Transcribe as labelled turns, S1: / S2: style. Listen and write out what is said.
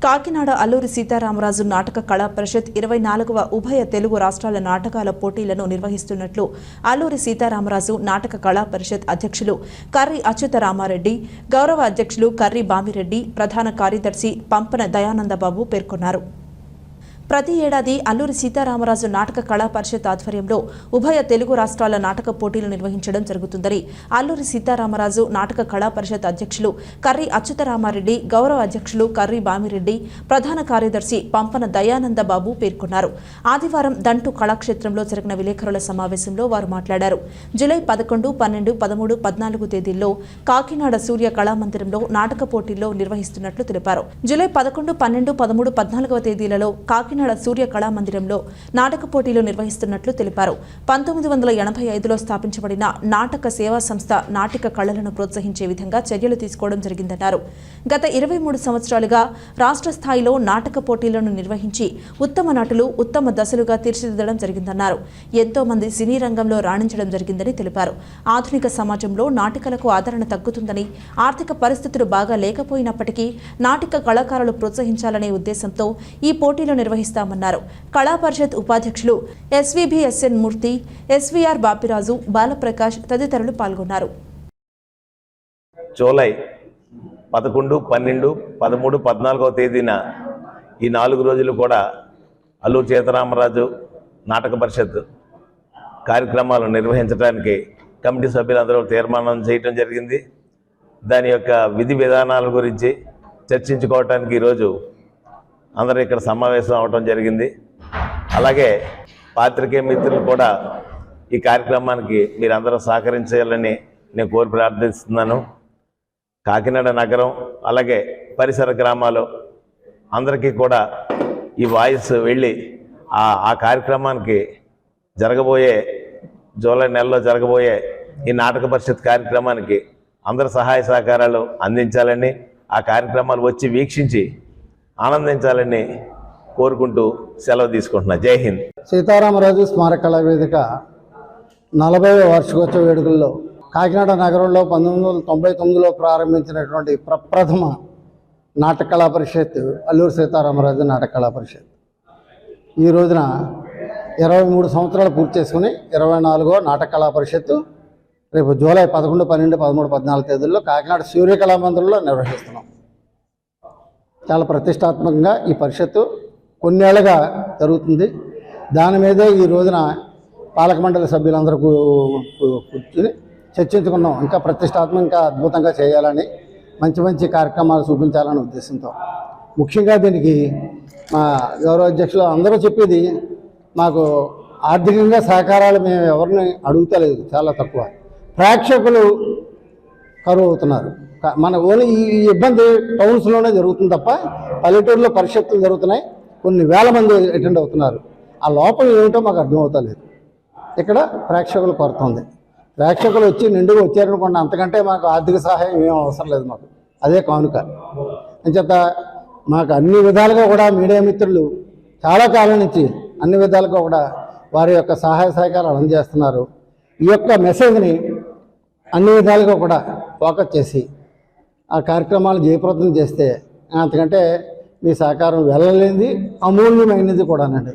S1: కాకినాడ అల్లూరి సీతారామరాజు నాటక కళా పరిషత్ 24వ ఉభయ తెలుగు రాష్ట్రాల నాటకాల పోటీలను నిర్వహిస్తున్నట్లు అల్లూరి సీతారామరాజు నాటక కళా పరిషత్ అధ్యక్షులు కర్రి అచ్యుతరామారెడ్డి, గౌరవ అధ్యక్షులు కర్రి బామిరెడ్డి, ప్రధాన కార్యదర్శి పంపన దయానందబాబు పేర్కొన్నారు. ప్రతి ఏడాది అల్లూరి సీతారామరాజు నాటక కళా పరిషత్ ఆధ్వర్యంలో ఉభయ తెలుగు రాష్ట్రాల నాటక పోటీలు నిర్వహించడం జరుగుతుందని అల్లూరి సీతారామరాజు నాటక కళా పరిషత్ అధ్యక్షులు కర్రి అచ్యుతరామారెడ్డి, గౌరవ అధ్యక్షులు కర్రి బామిరెడ్డి, ప్రధాన కార్యదర్శి పంపన దయానందబాబు పేర్కొన్నారు. ఆదివారం దంటు కళాక్షేత్రంలో జరిగిన విలేకరుల సమావేశంలో వారు మాట్లాడారు. జూలై 11, 12, 13, 14 తేదీల్లో కాకినాడ సూర్య కళామందిరంలో నాటక పోటీల్లో నిర్వహిస్తున్నట్లు తెలిపారు. జూలై 11, 12, 13, 14వ తేదీలలో కాకినాడ సూర్య కళామందిరంలో నాటక పోటీలు నిర్వహిస్తున్నట్లు తెలిపారు. 1985లో స్థాపించబడిన నాటక సేవా సంస్థ నాటక కళలను ప్రోత్సహించే విధంగా చర్యలు తీసుకోవడం జరిగిందన్నారు. గత 23 సంవత్సరాలుగా రాష్ట్ర స్థాయిలో నాటక పోటీలను నిర్వహించి ఉత్తమ నటులు ఉత్తమ దశలుగా తీర్చిదిద్దడం జరిగిందన్నారు. ఎంతో మంది సినీ రంగంలో రాణించడం జరిగిందని తెలిపారు. ఆధునిక సమాజంలో నాటికలకు ఆదరణ తగ్గుతుందని, ఆర్థిక పరిస్థితులు బాగా లేకపోయినప్పటికీ నాటిక కళాకారులు ప్రోత్సహించాలనే ఉద్దేశంతో ఈ పోటీలు నిర్వహిస్తామన్నారు. కళా పరిషత్ ఉపాధ్యక్షులు ఎస్వీబీఎస్ఎన్ మూర్తి, ఎస్వీఆర్ బాపిరాజు, బాలప్రకాష్ తదితరులు పాల్గొన్నారు.
S2: జూలై 11, 12, 13, 14వ తేదీన ఈ 4 రోజులు కూడా అల్లూరి సీతారామరాజు నాటక పరిషత్ కార్యక్రమాలు నిర్వహించడానికి కమిటీ సభ్యులందరూ తీర్మానం చేయటం జరిగింది. దాని యొక్క విధి విధానాల గురించి చర్చించుకోవటానికి ఈరోజు అందరూ ఇక్కడ సమావేశం అవడం జరిగింది. అలాగే పాత్రికేయ మిత్రులు కూడా ఈ కార్యక్రమానికి మీరందరూ సహకరించాలని నేను కోరి ప్రార్థిస్తున్నాను. కాకినాడ నగరం అలాగే పరిసర గ్రామాలు అందరికీ కూడా ఈ వాయిస్ వెళ్ళి ఆ కార్యక్రమానికి జరగబోయే జూలై నెలలో జరగబోయే ఈ నాటక పరిషత్ కార్యక్రమానికి అందరు సహాయ సహకారాలు అందించాలని, ఆ కార్యక్రమాలు వచ్చి వీక్షించి ఆనందించాలని కోరుకుంటూ సెలవు తీసుకుంటున్నా. జై హింద్.
S3: సీతారామరాజు స్మారక కళా వేదిక 40వ వార్షికోత్సవ వేడుకల్లో కాకినాడ నగరంలో 1999లో ప్రారంభించినటువంటి ప్రప్రథమ నాటక కళా పరిషత్ అల్లూరి సీతారామరాజు నాటక కళా పరిషత్ ఈ రోజున 23 సంవత్సరాలు పూర్తి చేసుకుని 24వ నాటక కళా పరిషత్ రేపు జూలై 11, 12, 13, 14 తేదీల్లో కాకినాడ సూర్య కళామందిరంలో నిర్వహిస్తున్నాం. చాలా ప్రతిష్టాత్మకంగా ఈ పరిషత్తు కొన్నేళ్లుగా జరుగుతుంది. దాని మీదే ఈ రోజున పాలక మండలి సభ్యులందరూ కూర్చుని చర్చించుకున్నాం. ఇంకా ప్రతిష్టాత్మకంగా, ఇంకా అద్భుతంగా చేయాలని, మంచి మంచి కార్యక్రమాలు చూపించాలనే ఉద్దేశంతో. ముఖ్యంగా దీనికి మా గౌరవ అధ్యక్షులు అందరూ చెప్పేది, మాకు ఆర్థికంగా సహకారాలు మేము ఎవరిని అడుగుతలేదు, చాలా తక్కువ. ప్రేక్షకులు కరువు అవుతున్నారు. మన ఓన్లీ ఈ ఇబ్బంది టౌన్స్లోనే జరుగుతుంది తప్ప పల్లెటూరులో పరిషత్తులు జరుగుతున్నాయి. కొన్ని వేల మంది అటెండ్ అవుతున్నారు. ఆ లోపల ఏమిటో మాకు అర్థమవుతలేదు. ఇక్కడ ప్రేక్షకులు కొరత ఉంది. ప్రేక్షకులు వచ్చి నిండుగా వచ్చారనుకోండి, అంతకంటే మాకు ఆర్థిక సహాయం ఏం అవసరం లేదు. మాకు అదే కానుక. అంచేత మాకు అన్ని విధాలుగా కూడా మీడియా మిత్రులు చాలా కాలం నుంచి అన్ని విధాలుగా కూడా వారి యొక్క సహాయ సహకారాలు అందజేస్తున్నారు. ఈ యొక్క మెసేజ్ని అన్ని విధాలుగా కూడా ఫోకస్ చేసి ఆ కార్యక్రమాలు జయప్రదం చేస్తే అంతకంటే మీ సహకారం వెళ్ళలేనిది, అమూల్యమైనది కూడానండి.